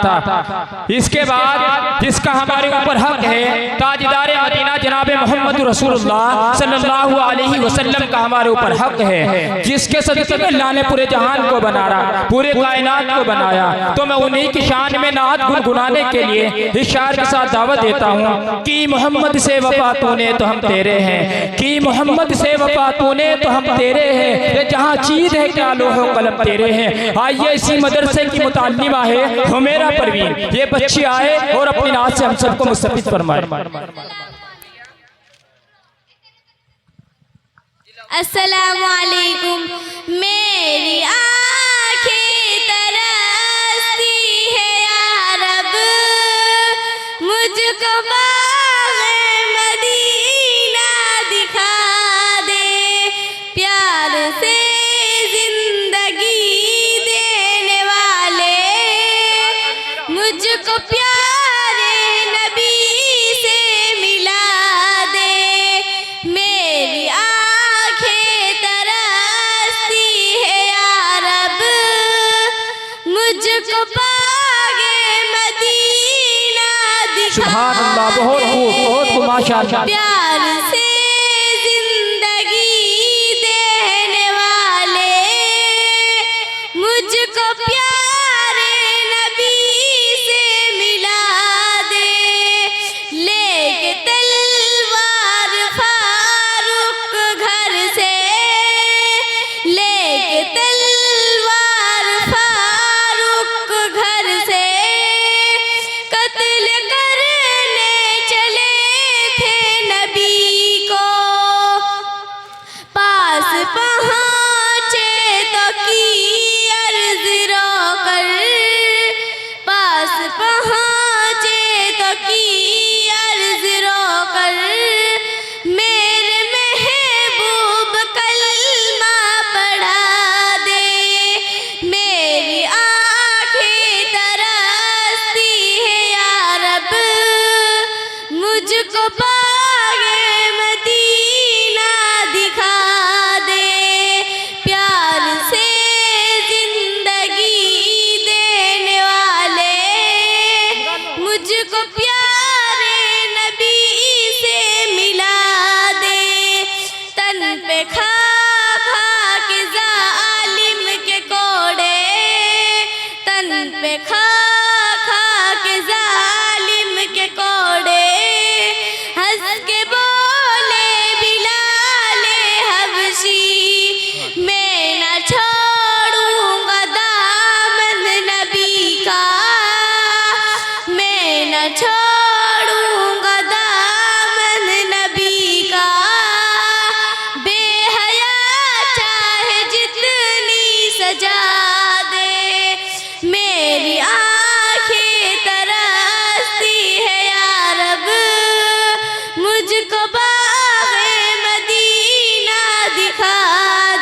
था। इसके बाद जिसका हमारे ऊपर हक है, ताजदार मदीना जनाब मोहम्मद रसूलुल्लाह सल्लल्लाहु अलैहि वसल्लम का हमारे ऊपर हक है, जिसके सदक़े में अल्लाह ने पूरे जहान को बनाया, पूरे कायनात को बनाया। तो मैं उन्हीं की शान में नात गुनगुनाने के लिए इस शायर के साथ दावत देता हूँ कि मोहम्मद से वफा तूने तो हम तेरे हैं, कि मोहम्मद से वफा तूने तो हम तेरे हैं, जहाँ चीज है क्या लोहो कलम तेरे हैं। आइए इसी मदरसे की मुताल्लिमा है हुमैरा परवीन, ये बच्ची आए और अपनी नात से हम सबको मुस्तफीद फरमाए। अस्सलामु अलैकुम। मेरी आँखें तरसती है या रब, मुझको बाग़े मदीना दिखा दे, प्यार से जिंदगी देने वाले मुझको प्यारे नबी से मिला दे। मेरी आँखें तरसती है या रब, मुझको बाग़े मदीना दिखा। सुभान अल्लाह, बहुत खूब माशाअल्लाह। प्यार से जिंदगी देने वाले मुझको प्यारे नबी से मिला दे। लेके तलवार फारूक घर से, लेके तलवार फारूक घर से कत्ल करने चले थे नबी को। पास पहुँचे तो की अर्ज रोकर, पास पहुँचे तो की अर्ज रोकर, मेरे महबूब कलमा पढ़ा दे। मेरी आँखें तरसती है या रब, मुझको बाग़े मदीना दिखा दे, प्यार से जिंदगी देने वाले मुझको प्यारे नबी से मिला दे। तन पे खा खा के जालिम के कोड़े, तन पे खा खा के जालिम के कोड़े, हंस के बोले बिलाल हबशी, मैं न छोड़ूंगा दामन नबी का, मैं न छोड़ूंगा दामन नबी का। बेहया चाहे जितनी सजा दे, मेरी आँखें तरसती है या रब, मुझको बाग़े मदीना दिखा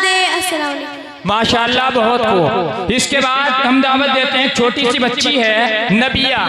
दे। अस्सलाम वालेकुम। माशाअल्लाह, बहुत खूब। इसके बाद हम दावत देते हैं, छोटी सी बच्ची है नबिया,